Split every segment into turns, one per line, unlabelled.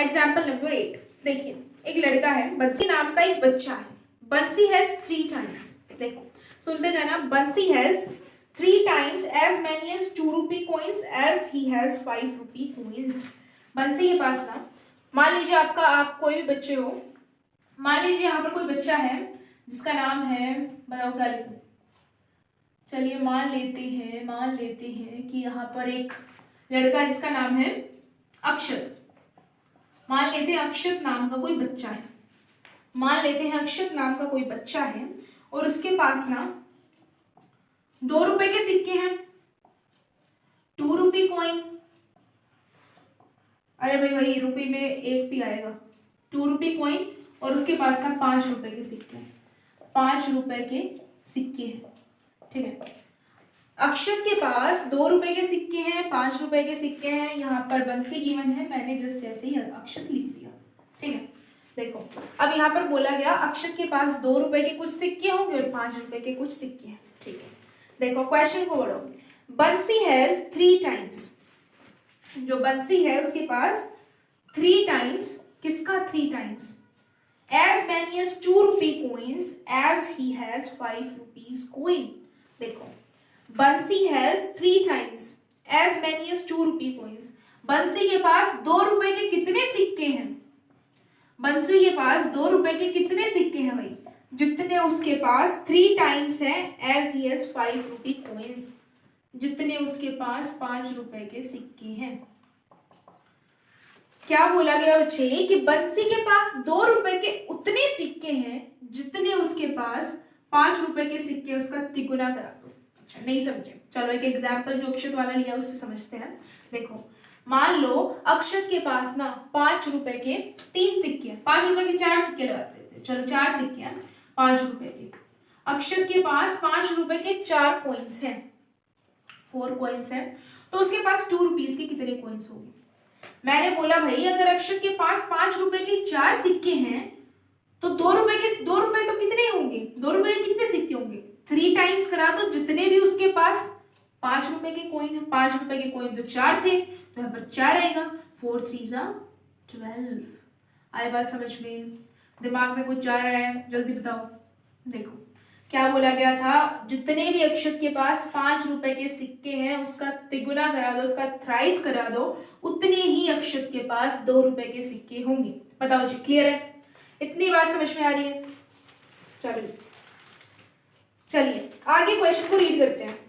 Example number 8 देखिए, एक लड़का है, बंसी नाम का एक बच्चा है। बंसी हैज 3 टाइम्स, देखो सुनते जाना, Bansi has 3 times as many as 2 rupee coins as he has 5 rupee coins। Bansi के पास ना, मान लीजिए आप कोई भी बच्चे हो, मान लीजिए यहाँ पर कोई बच्चा है जिसका नाम है, बताओ क्या लिखूं, चलिए मान लेते हैं कि यहाँ पर एक लड़का है जिसका नाम है अक्षत। मान लेते हैं अक्षत नाम का कोई बच्चा है, मान लेते हैं अक्षत नाम का कोई बच्चा है और उसके पास ना 2 रुपए के सिक्के हैं, 2 रुपी कॉइन। अरे भाई वही रुपये में एक भी आएगा, 2 रुपी कॉइन और उसके पास ना 5 रुपए के सिक्के हैं, 5 रुपए के सिक्के हैं। ठीक है, अक्षत के पास 2 रुपए के सिक्के हैं, 5 रुपए के सिक्के हैं। यहाँ पर बंसी गिवन है, मैंने जस्ट ऐसे ही अक्षत लिख दिया। ठीक है, देखो अब यहाँ पर बोला गया अक्षत के पास 2 रुपए के कुछ सिक्के होंगे और 5 रुपए के कुछ सिक्के हैं। ठीक है, देखो क्वेश्चन को पढ़ो। बंसी हैज 3 टाइम्स, जो बंसी है उसके पास 3 टाइम्स, किसका 3 times, as many as 2 rupee coins as he has 5 rupees coin। देखो Bansi has 3 times as many as 2 rupee coins। Bansi के पास 2 रुपए के कितने सिक्के हैं, बंसी के पास 2 रुपए के कितने सिक्के हैं भाई, जितने उसके पास 3 टाइम्स है as he has 5 rupee coins, जितने उसके पास 5 रुपए के सिक्के हैं। क्या बोला गया बच्चे कि बंसी के पास 2 रुपए के उतने सिक्के हैं जितने उसके पास 5 रुपए के सिक्के, उसका तिगुना करा दो। अच्छा नहीं समझे, चलो एक एग्जाम्पल जो अक्षत वाला लिया उससे समझते हैं। देखो मान लो अक्षत के पास ना 5 रुपए के 3 सिक्के हैं, 5 रुपए के 4 सिक्के लगा देते हैं, चलो 4 सिक्के हैं 5 रुपए के। अक्षत के पास 5 रुपए के 4 कॉइन्स हैं, 4 कॉइन्स हैं, तो उसके पास 2 रुपीज के कितने कॉइन्स होंगे। मैंने बोला भाई अगर अक्षत के पास 5 रुपए के 4 सिक्के हैं तो 2 रुपए तो कितने होंगे, 2 रुपए के कितने सिक्के होंगे, 3 टाइम्स करा तो जितने भी उसके पास 5 रुपए के कॉइन है, 5 रुपए के कॉइन तो 4 थे तो यहाँ पर 4 आएगा, 4 3 जा 12। आई बात समझ में, दिमाग में कुछ जा रहा है, जल्दी बताओ। देखो क्या बोला गया था, जितने भी अक्षत के पास 5 रुपए के सिक्के हैं उसका तिगुना करा दो, उसका थ्राइस करा दो, उतने ही अक्षत के पास 2 रुपए के सिक्के होंगे। बताओ जी, क्लियर है, इतनी बात समझ में आ रही है। चलिए आगे क्वेश्चन को रीड करते हैं।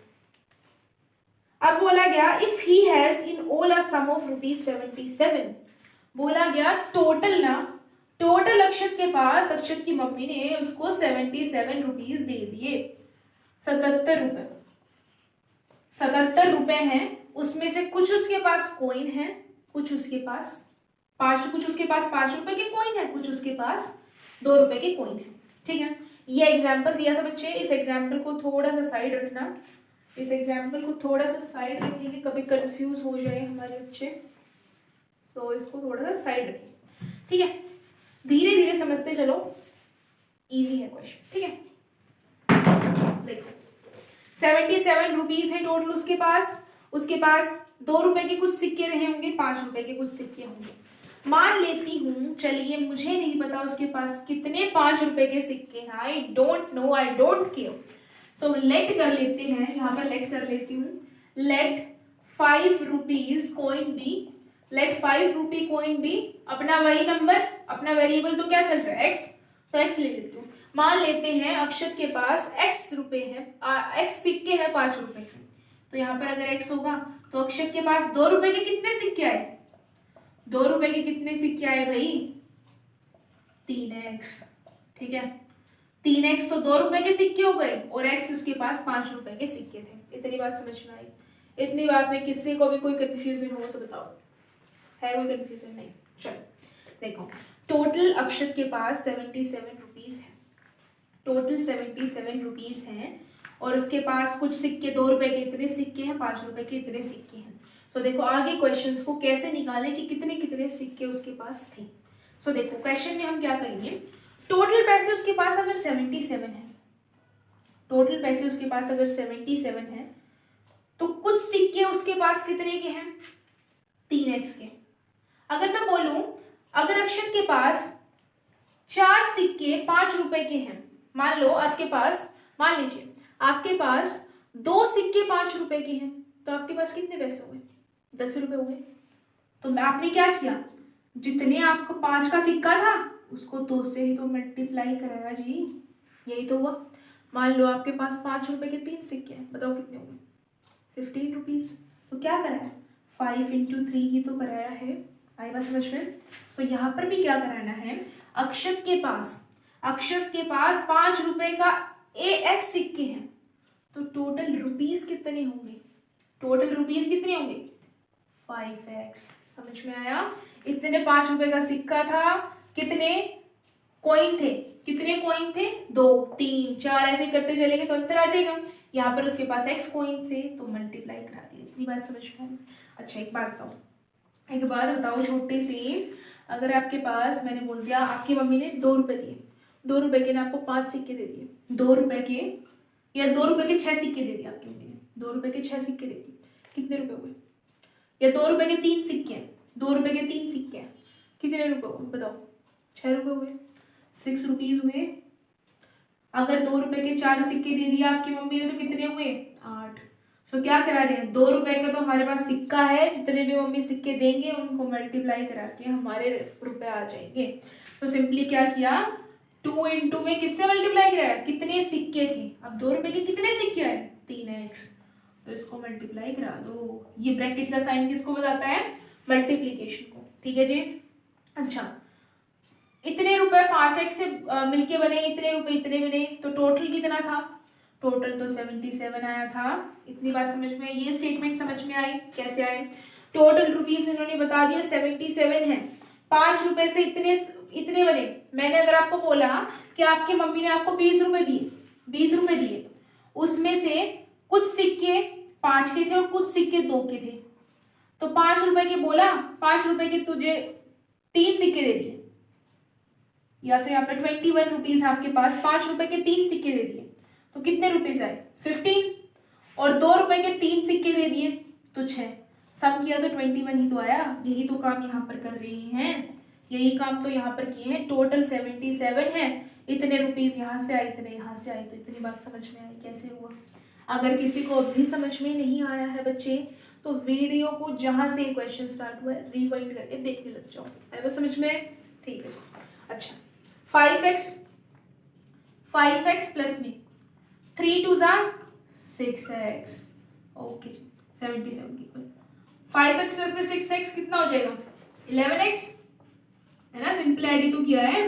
अब बोला गया if he has in all a sum of ₹77, बोला गया टोटल अक्षत के पास, अक्षत की मम्मी ने उसको 77 रुपीज दे दिए, 77 रुपए हैं, उसमें से कुछ उसके पास कॉइन है, कुछ उसके पास 5 रुपए के कॉइन है, कुछ उसके पास 2 रुपए के कॉइन है। ठीक है, ये एग्जाम्पल दिया था बच्चे, इस एग्जाम्पल को थोड़ा सा साइड रखना, इस एग्जाम्पल को थोड़ा सा साइड रखेंगे, कभी कंफ्यूज हो जाए हमारे बच्चे, सो इसको थोड़ा सा साइड रखेंगे। ठीक है, धीरे धीरे समझते चलो, इजी है क्वेश्चन। ठीक है, देखो 77 रुपीज है टोटल उसके पास 2 रुपए के कुछ सिक्के रहे होंगे, 5 रुपए के कुछ सिक्के होंगे। मान लेती हूँ, चलिए मुझे नहीं पता उसके पास कितने 5 रुपए के सिक्के हैं, I don't know, I don't care, so let कर लेते हैं, यहाँ पर लेट कर लेती हूँ, let 5 rupees coin be, let 5 rupee coin be अपना वही नंबर, अपना वेरिएबल तो क्या चल रहा है x, तो x ले लेती हूँ। मान लेते हैं अक्षत के पास x रुपए हैं, x सिक्के हैं 5 रुपए के, तो यहाँ पर अगर x होगा तो अक्षत के पास 2 रुपए के कितने सिक्के आए, 2 रुपए के कितने सिक्के आए भाई, 3x। ठीक है, 3x तो 2 रुपए के सिक्के हो गए और x उसके पास 5 रुपए के सिक्के थे। इतनी बात समझ में आई, इतनी बात में किसी को भी कोई कंफ्यूजन हो तो बताओ, है कोई कंफ्यूजन? नहीं। चलो देखो, टोटल अक्षत के पास 77 रुपीज है, टोटल 77 रुपीज हैं और उसके पास कुछ सिक्के 2 रुपए के इतने सिक्के हैं, 5 रुपए के इतने सिक्के हैं। सो देखो आगे क्वेश्चंस को कैसे निकालें कि कितने कितने सिक्के उसके पास थे। सो देखो क्वेश्चन में हम क्या करेंगे, टोटल पैसे उसके पास अगर 77 है, टोटल पैसे उसके पास अगर 77 है तो कुछ सिक्के उसके पास कितने के हैं, 3x के। अगर मैं बोलूं अगर अक्षत के पास 4 सिक्के 5 रुपए के हैं, मान लो आपके पास, मान लीजिए आपके पास 2 सिक्के 5 रुपए के हैं, तो आपके पास कितने पैसे हुए? 10 रुपए हुए। तो आपने क्या किया, जितने आपको 5 का सिक्का था उसको 2 से ही तो मल्टीप्लाई कराया जी, यही तो हुआ। मान लो आपके पास 5 रुपए के 3 सिक्के हैं, बताओ कितने हुए? 15 रुपीज। तो क्या कराया? 5 × 3 ही तो कराया है। आई बात समझ में? तो यहाँ पर भी क्या कराना है, अक्षत के पास 5 रुपए का AX सिक्के हैं, तो टोटल रुपीस कितने होंगे? 5x। समझ में आया? इतने 5 रुपए का सिक्का था, कितने कॉइन थे? 2 3 4 ऐसे करते चलेंगे तो आंसर आ जाएगा। यहाँ पर उसके पास x कॉइन थे तो मल्टीप्लाई करा दिया। इतनी बात समझ में आई? अच्छा एक बात बताओ छोटी सी, अगर आपके पास, मैंने बोल दिया आपकी मम्मी ने 2 रुपए दिए, 2 रुपए के ने आपको 5 सिक्के दे दिए, 2 रुपए के या 2 रुपए के 6 सिक्के दे दिए आपकी मम्मी ने, 2 रुपए के 6 सिक्के दे दिए, कितने रुपए हुए? या 2 रुपए के 3 सिक्के हैं, 2 रुपए के 3 सिक्के हैं, कितने रुपए हुए बताओ? 6 रुपए हुए, 6 रुपीज हुए। अगर 2 रुपए के 4 सिक्के दे दिया आपकी मम्मी ने तो कितने हुए? 8। तो क्या करा रहे हैं, 2 रुपए का तो हमारे पास सिक्का है, जितने भी मम्मी सिक्के देंगे उनको मल्टीप्लाई करा के हमारे रुपए आ जाएंगे। तो सिंपली क्या किया, 2 × में किससे मल्टीप्लाई कराया? कितने सिक्के थे? अब 2 रुपए के कितने सिक्के आए? 3x, तो इसको मल्टीप्लाई करा दो। ये ब्रैकेट का साइन किसको बताता है? मल्टीप्लीकेशन को। ठीक है जी। अच्छा, इतने रुपए 5x से मिलके बने, इतने रुपए इतने बने, तो टोटल कितना था? टोटल तो 77 आया था। इतनी बात समझ में आई? ये स्टेटमेंट समझ में आई? कैसे आए? टोटल रुपीस उन्होंने बता दिया 77 है, 5 रुपए से इतने बने। मैंने अगर आपको बोला कि आपकी मम्मी ने आपको 20 रुपए दिए, उसमें से कुछ सिक्के 5 के थे और कुछ सिक्के 2 के थे, तो 5 रुपए के बोला, 5 रुपए के तुझे 3 सिक्के दे दिए, या फिर यहाँ पे 21 रुपीज आपके पास, 5 रुपए के 3 सिक्के दे दिए, तो कितने रुपीज आए? 15। और 2 रुपए के 3 सिक्के दे दिए तो 6, सम किया तो 21 ही तो आया। यही तो काम यहाँ पर कर रही हैं, यही काम तो यहाँ पर किए हैं। टोटल 77 है, इतने रुपीज यहाँ से आए, इतने यहाँ से आए, तो इतनी बात समझ में आई कैसे हुआ। अगर किसी को अभी समझ में नहीं आया है बच्चे, तो वीडियो को जहाँ से क्वेश्चन स्टार्ट हुआ है रिवाइंड करके देखने लग जाओ। है बस समझ में? ठीक है। अच्छा, 5x प्लस में 3 2 6x, ओके जी, 77 की कोई 5x प्लस में 6x कितना हो जाएगा? 11x, है ना? सिंपल ऐड ही तो किया है,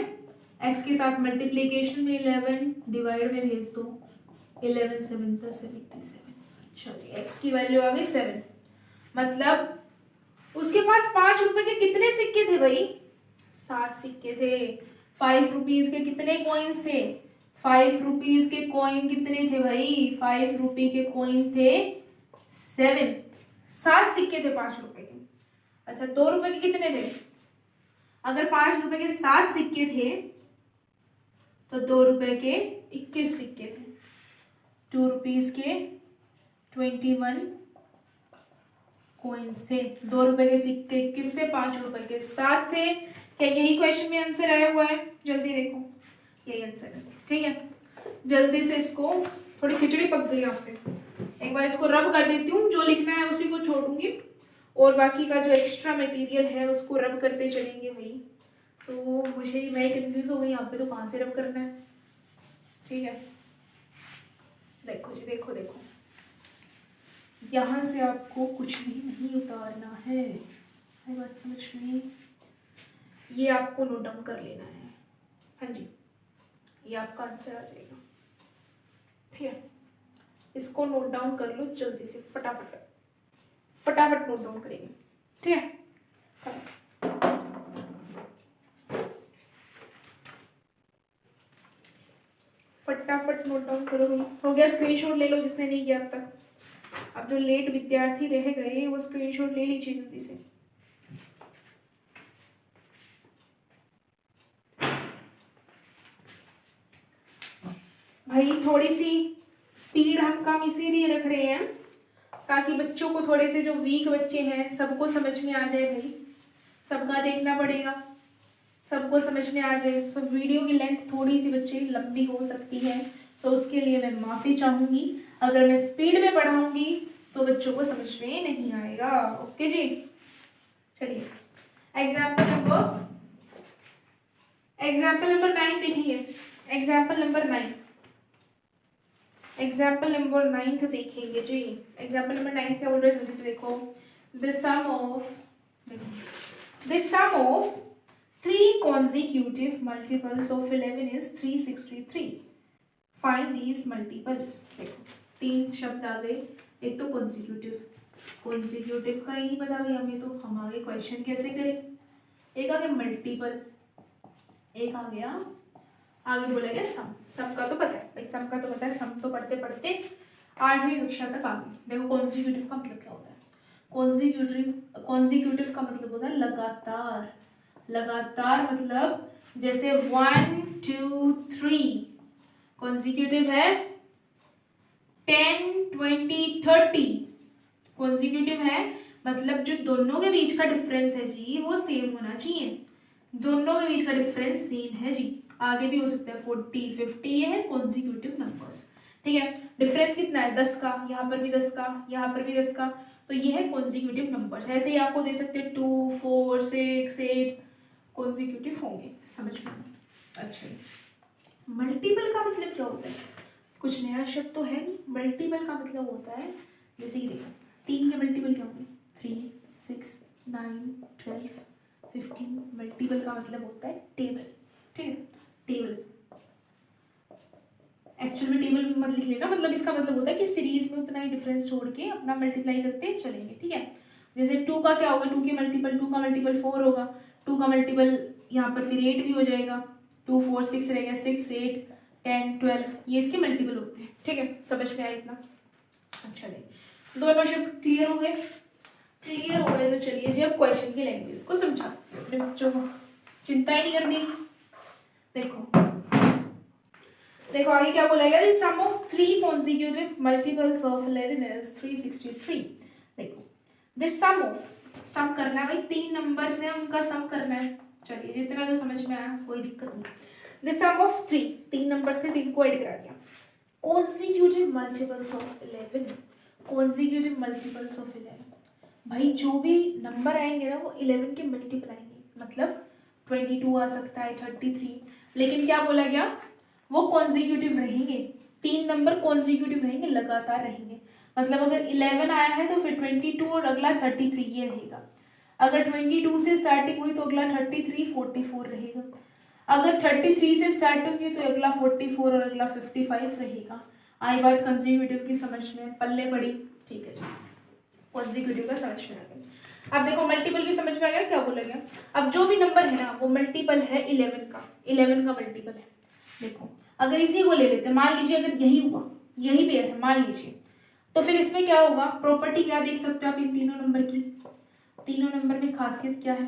x के साथ मल्टीप्लीकेशन में 11 डिवाइड में भेज दो, 11 7 77। अच्छा जी, x की वैल्यू आ गई 7। मतलब उसके पास 5 रुपए के कितने सिक्के थे भाई? 7 सिक्के थे। 5 रुपीज के कितने कॉइन्स थे? 5 रुपीज के कॉइन कितने थे भाई? 5 रुपए के कॉइन थे 7। 7 सिक्के थे 5 रुपए के। अच्छा, 2 रुपए के कितने थे? अगर 5 रुपए के 7 सिक्के थे तो 2 रुपए के 21 सिक्के थे। 2 रुपीज के 21 कॉइन्स थे। 2 रुपए के सिक्के किससे? 5 रुपए के 7 थे। क्या यही क्वेश्चन में आंसर आया हुआ है? जल्दी देखो, यही आंसर है। ठीक है, जल्दी से इसको, थोड़ी खिचड़ी पक गई यहाँ पे, एक बार इसको रब कर देती हूँ। जो लिखना है उसी को छोड़ूंगी और बाकी का जो एक्स्ट्रा मटेरियल है उसको रब करते चलेंगे भाई। तो मैं कंफ्यूज हो गई यहाँ पे, तो कहाँ से रब करना है? ठीक है, देखो जी, देखो देखो, यहाँ से आपको कुछ भी नहीं उतारना है बात समझ में? ये आपको नोट डाउन कर लेना है। हाँ जी, ये आपका आंसर आ जाएगा। ठीक है, इसको नोट डाउन कर लो जल्दी से, फटाफट नोट डाउन करेंगे। ठीक है, फटाफट नोट डाउन करो भाई। हो गया? स्क्रीनशॉट ले लो जिसने नहीं किया अब तक। अब जो लेट विद्यार्थी रह गए वो स्क्रीनशॉट ले लीजिए जल्दी से। भाई थोड़ी सी स्पीड हम कम इसीलिए रख रहे हैं ताकि बच्चों को, थोड़े से जो वीक बच्चे हैं, सबको समझ में आ जाए भाई। सबका देखना पड़ेगा, सबको समझ में आ जाए। तो वीडियो की लेंथ थोड़ी सी बच्चे लंबी हो सकती है, तो उसके लिए मैं माफ़ी चाहूँगी। अगर मैं स्पीड में पढ़ाऊँगी तो बच्चों को समझ में नहीं आएगा। ओके जी, चलिए एग्जाम्पल नंबर 9 देखेंगे। एग्जाम्पल नंबर 9 देखेंगे जी। एग्जाम्पल नंबर 9 क्या बोल रहे हैं, जल्दी से देखो। The sum of 3 consecutive multiples of 11 is 363. Find these multiples. देखो 3 शब्द आ गए। एक तो कॉन्जिक्यूटिव का ही नहीं पता भाई हमें, तो हम आगे क्वेश्चन कैसे करें। एक आ गया मल्टीपल, एक आ गया आगे बोला गया सम का तो पता है भाई, सम का तो पता है, सम तो पढ़ते पढ़ते 8वीं कक्षा तक आ गए। देखो कॉन्जिक्यूटिव का मतलब क्या होता है। कॉन्जिक्यूटिव का मतलब होता है लगातार। लगातार मतलब जैसे 1 2 3 कॉन्जिक्यूटिव है। 10 20 30 कॉन्जिक्यूटिव है, मतलब जो दोनों के बीच का डिफरेंस है जी वो सेम होना चाहिए। दोनों के बीच का डिफरेंस सेम है जी। आगे भी हो सकता है 40 50, ये है कॉन्जिक्यूटिव नंबर्स। ठीक है, डिफरेंस कितना है 10 का, यहाँ पर भी 10 का, यहाँ पर भी 10 का, तो ये है कॉन्जिक्यूटिव नंबर्स। ऐसे ही आपको दे सकते हैं 2 4 6 8 कॉन्जिक्यूटिव होंगे। समझ में? अच्छा, मल्टीपल का मतलब क्या होता है? कुछ नया शब्द तो है नहीं। मल्टीपल का मतलब होता है, जैसे कि देखो 3 के मल्टीपल क्या होंगे, 3 6 9 12 15। मल्टीपल का मतलब होता है टेबल। ठीक है, टेबल। एक्चुअल में टेबल में मत लिख लेना, मतलब इसका मतलब होता है कि सीरीज में उतना ही डिफरेंस छोड़ के अपना मल्टीप्लाई करते चलेंगे। ठीक है, जैसे 2 का क्या होगा, 2 के मल्टीपल 2 का मल्टीपल 4 होगा। 2 का मल्टीपल यहाँ पर फिर 8 भी हो जाएगा। 2 4 6 रहेगा, 6 8 10 12, ये इसके मल्टीपल होते हैं। ठीक है, समझ में आया इतना? अच्छा जी, दोनों शब्द क्लियर हो गए? क्लियर हो गए तो चलिए जी अब क्वेश्चन की लैंग्वेज को समझा अपने बच्चों को, चिंता ही नहीं करनी। देखो आगे क्या बोला गया, the sum of 3 consecutive multiples of 11 is 363। देखो द सम करना है भाई, 3 नंबर से उनका सम करना है। चलिए जितना जो समझ में आया कोई दिक्कत नहीं। द सम ऑफ 3 नंबर से 3 को ऐड करा दिया। consecutive multiples of 11, consecutive multiples of 11, भाई जो भी नंबर आएंगे ना वो 11 के मल्टीपल आएंगे। मतलब 22 आ सकता है, 33, लेकिन क्या बोला गया, वो कॉन्जिक्यूटिव रहेंगे। 3 नंबर कॉन्जिक्यूटिव रहेंगे, लगातार रहेंगे। मतलब अगर 11 आया है तो फिर 22 और अगला 33 ये रहेगा। अगर 22 से स्टार्टिंग हुई तो अगला 33 44 रहेगा। अगर 33 से स्टार्ट हुई तो अगला 44 और अगला 55 रहेगा। आई बात कंजिक्यूटिव की समझ में, पल्ले पड़ी? ठीक है जी, कॉन्जिक्यूटिव का समझ में आ गया। अब देखो मल्टीपल भी समझ में आ गया क्या बोला गया। अब जो भी नंबर है ना वो मल्टीपल है 11 का, 11 का मल्टीपल है। देखो अगर इसी को ले लेते, मान लीजिए अगर यही हुआ, यही पेयर है मान लीजिए, तो फिर इसमें क्या होगा, प्रॉपर्टी क्या देख सकते हो आप इन तीनों नंबर की। तीनों नंबर में खासियत क्या है,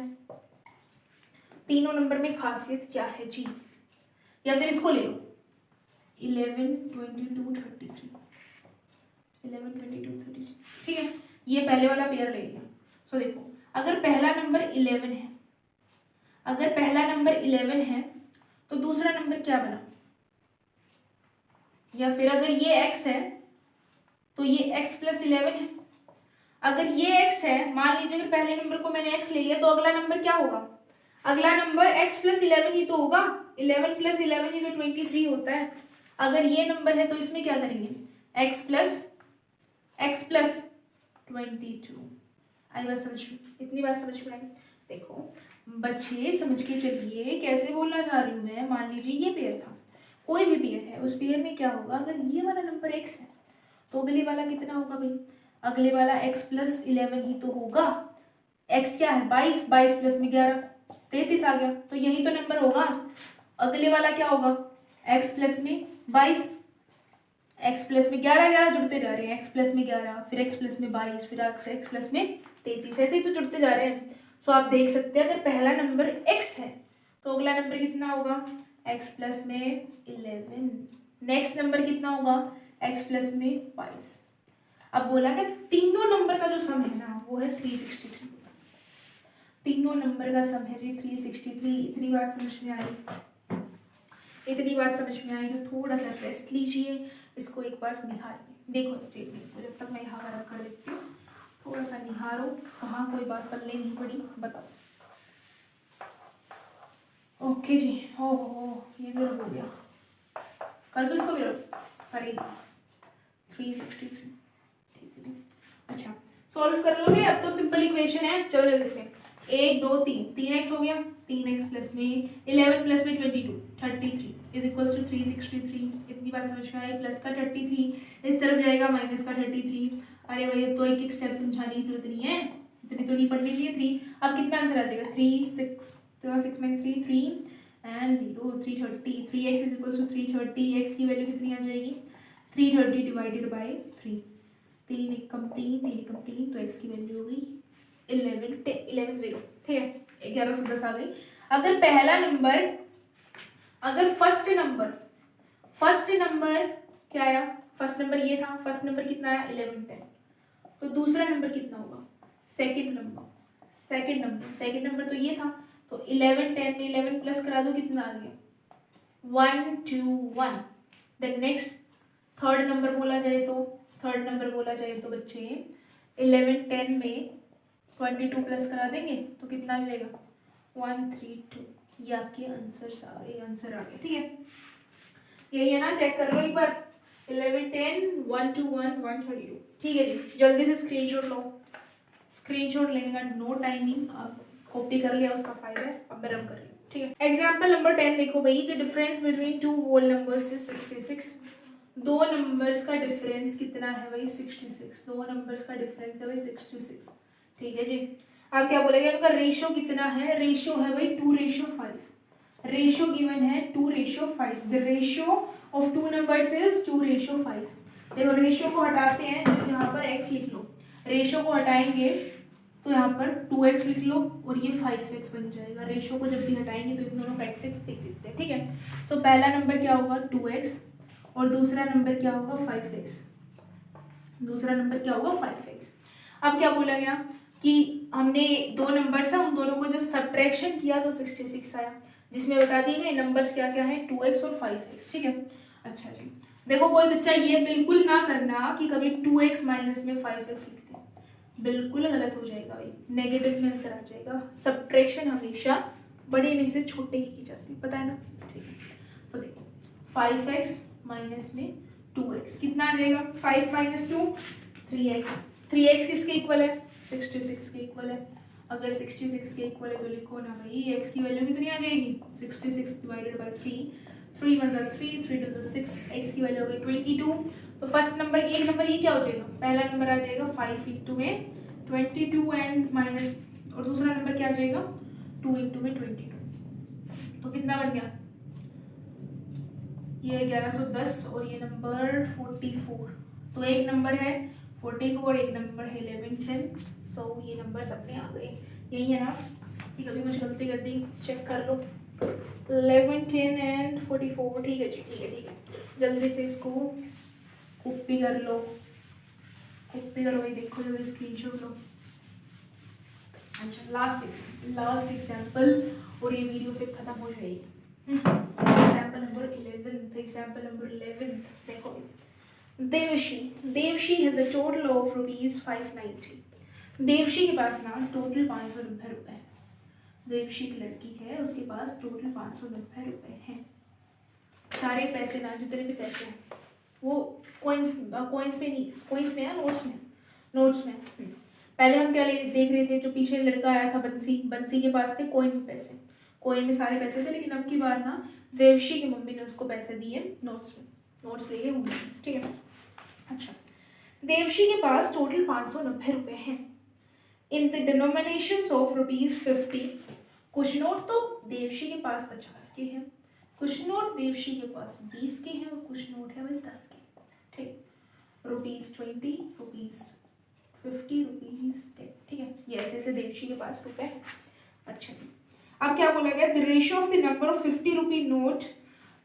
तीनों नंबर में खासियत क्या है जी। या फिर इसको ले लो 11 22 33, 11 22 33। ठीक है, ये पहले वाला पेयर ले लिया। सो देखो अगर पहला नंबर 11 है, अगर पहला नंबर 11 है तो दूसरा नंबर क्या बना, या फिर अगर ये x है तो ये x प्लस 11 है। अगर ये x है, मान लीजिए अगर पहले नंबर को मैंने x ले लिया तो अगला नंबर क्या होगा, अगला नंबर x प्लस 11 ही तो होगा। 11 प्लस 11 ही तो 23 होता है। अगर ये नंबर है तो इसमें क्या करेंगे, x प्लस 22। आई बात समझ में, इतनी बात समझ में आई। देखो बच्चे समझ के चलिए कैसे बोलना चाह रही हूँ मैं। मान लीजिए ये पेयर था, कोई भी पेयर है, उस पेयर में क्या होगा, अगर ये वाला नंबर x है तो अगले वाला कितना होगा भाई, अगले वाला x प्लस 11 ही तो होगा। x क्या है 22, 22 प्लस में 11 33 आ गया, तो यही तो नंबर होगा। अगले वाला क्या होगा, x प्लस में 22, x प्लस में 11 11 जुड़ते जा रहे हैं, x प्लस में 11 फिर x प्लस में 22 फिर x प्लस में 33, ऐसे ही तो जुड़ते जा रहे हैं। सो आप देख सकते हैं अगर पहला नंबर x है तो अगला नंबर कितना होगा, x प्लस में 11। नेक्स्ट नंबर कितना होगा, x प्लस में 22। अब बोला कि तीनों नंबर का जो सम है ना वो है 363। तीनों नंबर का सम है जी 363। इतनी बात समझ में आई? इतनी बात समझ में आई तो थोड़ा सा रेस्ट लीजिए, इसको एक बार निहारिए। देखो स्टेटमेंट को, जब तक मैं यहाँ पर रख कर देती हूँ, थोड़ा सा निहारो, कहाँ कोई बात पल्ले नहीं पड़ी, बताओ। ओके जी, हो ये भी हो गया, कर दो इसको भी, करेगा 363। ठीक है जी, अच्छा सॉल्व कर लोगे? अब तो सिंपल इक्वेशन है, चलो जल्दी से। 1 2 3, 3x हो गया, 3x प्लस में 11 प्लस में 22 33 इज इक्वल टू 363। इतनी बात समझ में आई? प्लस का 33 इस तरफ जाएगा, माइनस का 33। अरे भाई अब तो एक एक स्टेप समझाने की जरूरत नहीं है, इतनी तो नहीं पढ़नी चाहिए। 3 अब कितना आंसर आ जाएगा? 3 6 तो 6 minus 3 3 and 0 330। 3x is equal to 330। x की वैल्यू कितनी आ जाएगी? 330 डिवाइडेड बाई 3। 3 एक कम 3, 3 एक कम 3, तो x की वैल्यू होगी 11 0। ठीक है, 1110 आ गई। अगर पहला नंबर, अगर फर्स्ट नंबर क्या आया? फर्स्ट नंबर ये था, फर्स्ट नंबर कितना आया? 11 10। तो दूसरा नंबर कितना होगा? सेकंड नंबर तो ये था, तो 11 10 में 11 प्लस करा दो, कितना आ गया? 1 2 1। देन नेक्स्ट थर्ड नंबर बोला जाए तो बच्चे 11 10 में 22 प्लस करा देंगे तो कितना आ जाएगा? 132। ये आपके आंसर आ गए। ठीक है, यही है ना? चेक कर लो एक बार। 11 10 1 2 1 132। ठीक है जी, जल्दी से स्क्रीनशॉट लो। स्क्रीनशॉट लेने का नो टाइमिंग, आप कॉपी कर लिया उसका फायदा है। अब मैं रब कर रही हूँ। ठीक है, एग्जाम्पल नंबर 10 देखो भाई। The difference between two whole numbers is 66। दो नंबर्स का डिफरेंस कितना है भाई? 66। दो नंबर्स का डिफरेंस है भाई 66। ठीक है जी, आप क्या बोलेंगे? उनका रेशियो कितना है? रेशियो है भाई 2:5। रेशियो गिवन है 2:5। The ratio of two numbers is 2:5। देखो रेशियो को हटाते हैं तो यहाँ पर x लिख लो, रेशियो को हटाएंगे तो यहाँ पर 2x लिख लो और ये 5x बन जाएगा। रेशियो को जब भी हटाएंगे तो इन दोनों का x देख देते हैं। ठीक है, सो पहला नंबर क्या होगा? 2x और दूसरा नंबर क्या होगा? 5x। दूसरा नंबर क्या होगा? 5x। अब क्या बोला गया कि हमने दो नंबर्स है, उन दोनों को जब सब्ट्रैक्शन किया तो 66 आया, जिसमें बता दिए गए नंबर्स क्या क्या है? 2x और 5x। ठीक है, अच्छा जी, देखो कोई बच्चा ये बिल्कुल ना करना कि कभी 2x माइनस में 5x लिखते हैं, बिल्कुल गलत हो जाएगा भाई, नेगेटिव में आंसर आ जाएगा। सब्ट्रैक्शन हमेशा बड़े में से छोटे की जाती है, पता है ना? ठीक है, सो देखो 5x माइनस में 2x कितना आ जाएगा? 5 माइनस 2 3x। 3x किसके इक्वल है? 66 के इक्वल है। अगर 66 के इक्वल है तो लिखो ना भाई x की वैल्यू कितनी आ जाएगी? 66 डिवाइडेड बाय 3। 3 1 3 3 2 6, x की वैल्यू हो गई 22। तो फर्स्ट नंबर, एक नंबर ये क्या हो जाएगा? पहला नंबर आ जाएगा 5 इंटू में 22 एंड माइनस, और दूसरा नंबर क्या आ जाएगा? 2 इंटू में 22। तो कितना बन गया? ये 1110 और ये नंबर 44। तो एक नंबर है 44, एक नंबर है 11 10। सो ये नंबर अपने आ गए। यही है ना कि कभी कुछ गलती कर दी? चेक कर लो। 11 10 एंड 44। ठीक है जी, ठीक है, जल्दी से इसको कॉपी कर लो, कॉपी करो भाई, देखो जल्दी स्क्रीनशॉट लो। अच्छा लास्ट एग्जाम्पल और ये वीडियो फिर खत्म हो जाएगी। एग्जाम्पल नंबर 11 देखो। Devshi has a total of ₹590। Devshi के पास ना टोटल 590 रुपए है। देवशी की लड़की है, उसके पास टोटल 590 रुपए हैं। सारे पैसे ना, जितने भी पैसे हैं वो कोइंस में नहीं, कोइंस में है, नोट्स में। पहले हम क्या देख रहे थे, जो पीछे लड़का आया था बंसी के पास थे कॉइन पैसे, कॉइन में सारे पैसे थे। लेकिन अब की बार ना देवशी की मम्मी ने उसको पैसे दिए नोट्स में, नोट्स लेके घूमे। ठीक है, अच्छा देवशी के पास टोटल 590 रुपए हैं। In the denominations of ₹50। कुछ नोट तो देवशी के पास 50 के हैं, कुछ नोट देवशी के पास 20 के हैं और कुछ नोट है भाई 10 के। ठीक, ₹20 ₹50 ₹10। ठीक है, ये ऐसे ऐसे देवशी के पास रुपए हैं। अच्छा, अब क्या बोला गया? The ratio of the number of 50 rupee note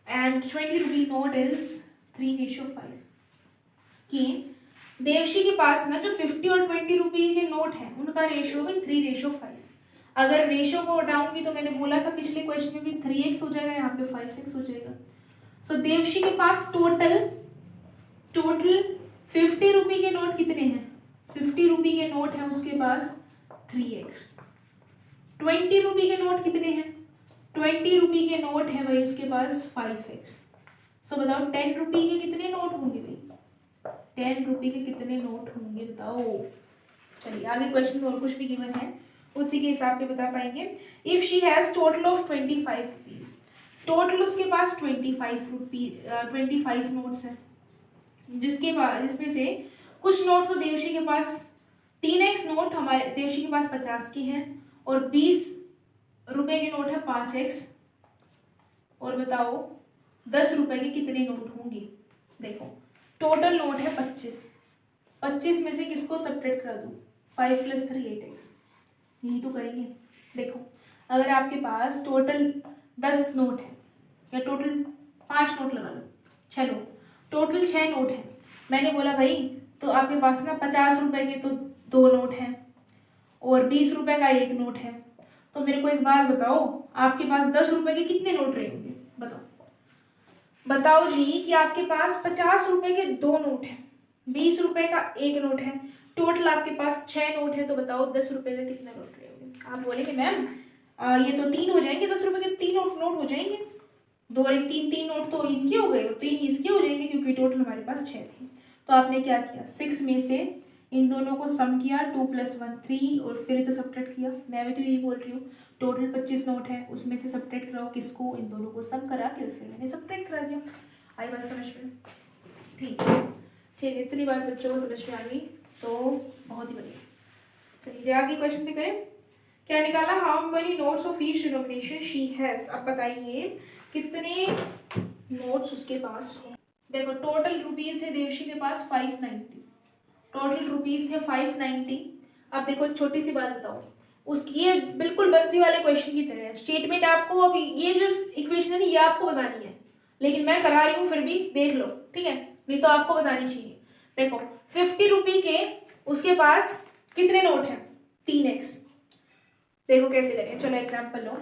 and 20 rupee note is 3:5। कि देवशी के पास ना जो 50 और 20 रुपी के नोट हैं उनका रेशियो भी 3:5। अगर रेशियो को हटाऊंगी तो मैंने बोला था पिछले क्वेश्चन में भी 3x हो जाएगा, यहाँ पे 5x हो जाएगा। सो देवशी के पास टोटल 50 रुपये के नोट कितने हैं? 50 रुपये के नोट है उसके पास 3x। 20 रुपये के नोट कितने हैं? 20 रुपये के नोट है भाई उसके पास 5x। सो बताओ 10 रुपये के कितने नोट होंगे भाई? 10 रुपये के कितने नोट होंगे बताओ। चलिए आगे क्वेश्चन में और कुछ भी गिवन है उसी के हिसाब पे बता पाएंगे। If she has total of 25 rupees, total उसके पास 25 नोट्स है, जिसके पास जिसमें से कुछ नोट तो देवशी के पास 3x नोट हमारे देवशी के पास 50 के हैं और 20 रुपए के नोट है 5x। और बताओ 10 रुपए के कितने नोट होंगे? देखो टोटल नोट है 25 में से किसको सब्ट्रैक्ट कर दूं? 5 + 3 8x, यही तो करेंगे। देखो अगर आपके पास टोटल 10 नोट है या टोटल 5 नोट लगा लो, 6 नोट, टोटल 6 नोट है। मैंने बोला भाई तो आपके पास ना 50 रुपए के तो 2 नोट हैं और 20 रुपए का 1 नोट है। तो मेरे को एक बात बताओ, आपके पास 10 रुपए के कितने नोट रहेंगे? बताओ जी कि आपके पास 50 रुपए के 2 नोट हैं, 20 रुपए का 1 नोट है, टोटल आपके पास 6 नोट है। तो बताओ 10 रुपए के कितने नोट रहेंगे? आप बोलेंगे मैम ये तो 3 हो जाएंगे, 10 रुपए के 3 नोट हो जाएंगे, 2 और 1 3 नोट तो इनके हो गए, 3 इसके हो जाएंगे क्योंकि टोटल हमारे पास 6 थे। तो आपने क्या किया? 6 में से इन दोनों को सम किया, 2 + 1 3 और फिर तो सब्ट्रैक्ट किया। मैं भी तो यही बोल रही हूँ, टोटल 25 नोट है उसमें से सब्ट्रैक्ट कराओ किसको? इन दोनों को सम करा के फिर मैंने सब्ट्रैक्ट करा दिया। आई बात समझ में? ठीक है, इतनी बात बच्चों को समझ में आ गई तो बहुत ही बढ़िया। चलिए आगे क्वेश्चन पे करें। क्या निकाला? How many notes of each denomination she has. अब बताइए कितने नोट्स उसके पास हो। देखो टोटल रुपीज है देवशी के पास 590, टोटल रुपीज है 590। अब देखो एक छोटी सी बात बताओ, उसकी ये बिल्कुल बंसी वाले क्वेश्चन की तरह है। स्टेटमेंट आपको अभी ये जो इक्वेशन है ना ये आपको बतानी है, लेकिन मैं करा रही हूँ फिर भी देख लो, ठीक है? नहीं तो आपको बतानी चाहिए। देखो 50 रुपये के उसके पास कितने नोट हैं? 3x। देखो कैसे करें, चलो एग्जाम्पल लो।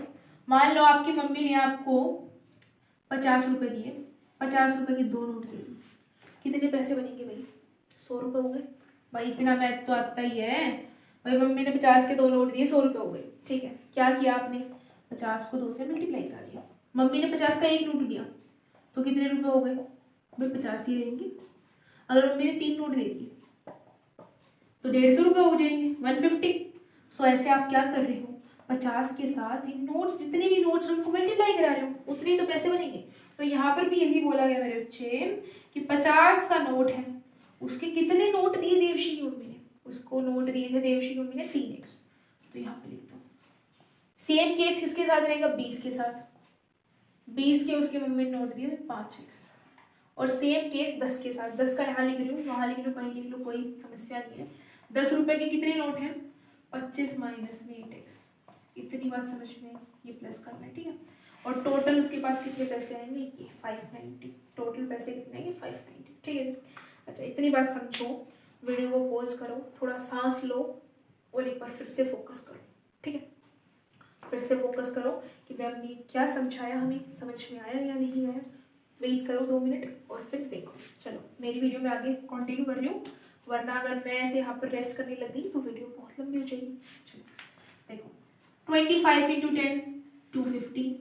मान लो आपकी मम्मी ने आपको 50 रुपये दिए, 50 रुपये के 2 नोट दिए, कितने पैसे बनेंगे भाई? 100 रुपये हो गए। भाई इतना मैथ तो आता ही है भाई, मम्मी ने 50 के 2 नोट दिए, 100 रुपये हो गए। ठीक है, क्या किया आपने? 50 को 2 से मल्टीप्लाई करा दिया। मम्मी ने 50 का 1 नोट दिया तो कितने रुपये हो गए भाई? 50 ही रहेंगे। अगर मम्मी ने 3 नोट दे दिए तो 150 रुपये हो जाएंगे, 150। सो ऐसे आप क्या कर रहे हो? 50 के साथ इन नोट्स जितने भी नोट्स उनको मल्टीप्लाई करा रहे हो, उतने ही तो पैसे बनेंगे। तो यहाँ पर भी यही बोला गया मेरे बच्चे कि 50 का नोट है, उसके कितने नोट दिए देवशी की मम्मी ने? उसको नोट दिए थे देवशी की मम्मी ने 3x। तो यहाँ पे लिख दो। सेम केस किसके साथ रहेगा? 20 के साथ। 20 के उसकी मम्मी ने नोट दिए 5x। और सेम केस 10 के साथ। 10 का यहाँ लिख रही हूँ, वहाँ लिख लो, कहीं लिख लो, कोई समस्या नहीं है। 10 रुपए के कितने नोट हैं? 25 माइनस में 8x। इतनी बात समझ में, ये प्लस करना है, ठीक है? और टोटल उसके पास कितने पैसे आएंगे? ये 590। टोटल पैसे कितने आएंगे? 590, ठीक है? अच्छा इतनी बात समझो, वीडियो को पॉज करो, थोड़ा सांस लो और एक बार फिर से फोकस करो, ठीक है? फिर से फोकस करो कि मैम ने क्या समझाया, हमें समझ में आया या नहीं आया। वेट करो 2 मिनट और फिर देखो। चलो मेरी वीडियो में आगे कंटिन्यू कर रही हूँ, वरना अगर मैं ऐसे यहाँ पर रेस्ट करने लगी तो वीडियो बहुत लंबी हो जाएगी। चलो देखो 25 × 10 250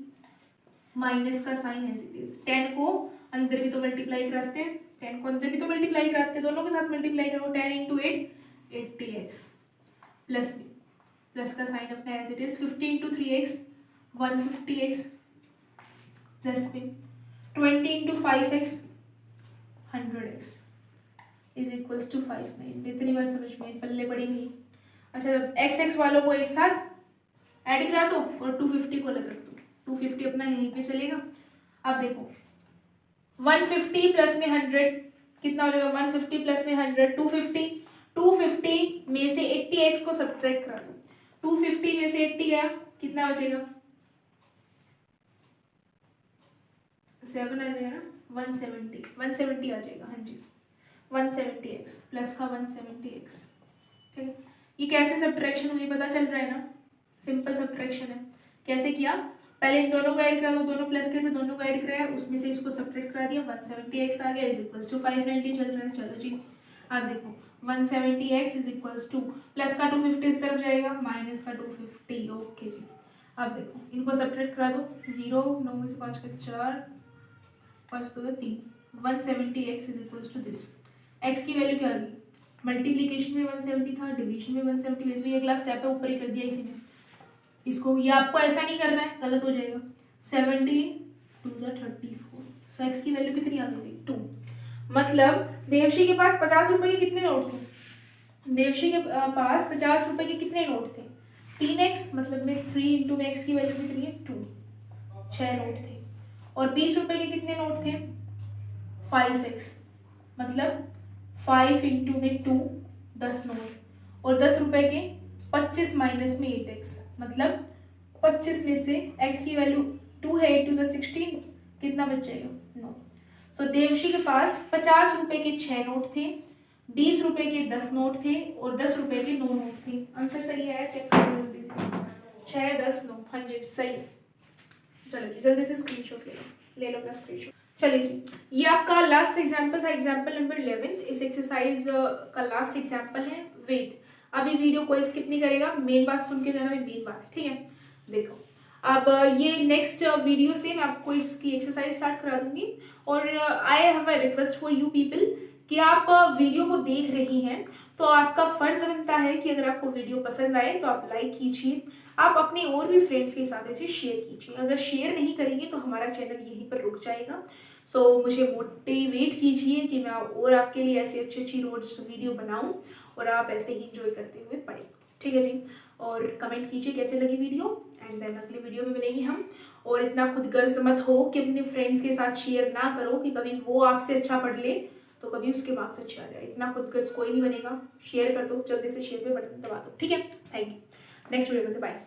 माइनस का साइन एज इट इज। 10 को अंदर भी तो मल्टीप्लाई कराते हैं, 10 को अंदर भी तो मल्टीप्लाई कराते हैं, दोनों के साथ मल्टीप्लाई करो। 10 × 8 80x प्लस में प्लस का साइन अपना as it is. 50 × 3x 150x plus में 20 × 5x 100x is equals to 590। इतनी बात समझ में पल्ले पड़ी नहीं? अच्छा x वालों को एक साथ ऐड करा दो और 250 को अलग रख दो। 250 अपना यहीं पे चलेगा। अब देखो 150 प्लस में 100 कितना हो जाएगा? 150 प्लस में 100 250। 250 में से 80x को सब्ट्रैक्ट करा दो। 250 में से 80 गया, कितना बचेगा? 7 आ जाएगा ना, 170 आ जाएगा। हाँ जी 170x प्लस का 170x, ठीक है? ये कैसे सब्ट्रैक्शन हुई पता चल रहा है ना? सिंपल सब्ट्रैक्शन है। कैसे किया, पहले इन दोनों को ऐड करा दो, दोनों प्लस के थे, दोनों को ऐड कराया, उसमें से इसको सब्ट्रैक्ट करा दिया, 170x आ गया इज इक्वल्स टू 590 चल रहा है। चलो जी अब देखो 170x is equals two plus का 250 इस तरफ जाएगा, माइनस का 250। ओके जी अब देखो इनको सब्ट्रैक्ट करा दो, 0 9 में से 5 का 4 5 2 3, 170x is equals to this. x की वैल्यू क्या आ गई, मल्टीप्लीकेशन में 170 था, डिवीजन में 170, वैसे ये अगला स्टेप है, ऊपर ही कर दिया इसी में। इसको ये आपको ऐसा नहीं करना है, गलत हो जाएगा। 70 2 34, तो x की वैल्यू कितनी आ गई 2। मतलब देवशी के पास 50 रुपए के कितने नोट थे, देवशी के पास 50 रुपए के कितने नोट थे 3x, मतलब में 3 इंटू में x की वैल्यू कितनी है 2, 6 नोट थे। और 20 रुपए के कितने नोट थे 5x, मतलब 5 इंटू में 2 10 नोट। और 10 रुपए के 25 माइनस में 8x, मतलब 25 में से x की वैल्यू 2 है, 8 2 16, कितना बच जाएगा 9। सो देवशी के पास 50 रुपए के 6 नोट थे, 20 रुपए के 10 नोट थे और 10 रुपए के 9 नोट थे। आंसर सही है, चेक कर लो जल्दी से, 6 10 9 100 सही है। चलो जी जल्दी से स्क्रीनशॉट ले लो अपना स्क्रीनशॉट। चलिए जी ये आपका लास्ट एग्जाम्पल था, एग्जाम्पल नंबर 11। इस एक्सरसाइज का लास्ट एग्जाम्पल है वेट। अभी वीडियो कोई स्किप नहीं करेगा, मेन बात सुन के जाना, मेन बात है, ठीक है। देखो अब ये नेक्स्ट वीडियो से मैं आपको इसकी एक्सरसाइज स्टार्ट करा दूंगी। और I have a request for you people कि आप वीडियो को देख रही हैं तो आपका फर्ज बनता है कि अगर आपको वीडियो पसंद आए तो आप लाइक कीजिए, आप अपने और भी फ्रेंड्स के साथ ऐसे शेयर कीजिए। अगर शेयर नहीं करेंगे तो हमारा चैनल यहीं पर रुक जाएगा। सो मुझे मोटिवेट कीजिए कि मैं और आपके लिए ऐसी अच्छी अच्छी रोज वीडियो बनाऊं और आप ऐसे ही इंजॉय करते हुए पढ़ें, ठीक है जी। और कमेंट कीजिए कैसे लगी वीडियो, एंड देन अगली वीडियो में मिलेंगे हम। और इतना खुद गर्ज मत हो कि अपने फ्रेंड्स के साथ शेयर ना करो कि कभी वो आपसे अच्छा पढ़ ले तो कभी उसके मार्क्स अच्छे आ जाए। इतना खुद गर्ज कोई नहीं बनेगा, शेयर कर दो, जल्दी से शेयर पे बटन दबा दो, ठीक है। थैंक यू, नेक्स्ट वीडियो में बाय।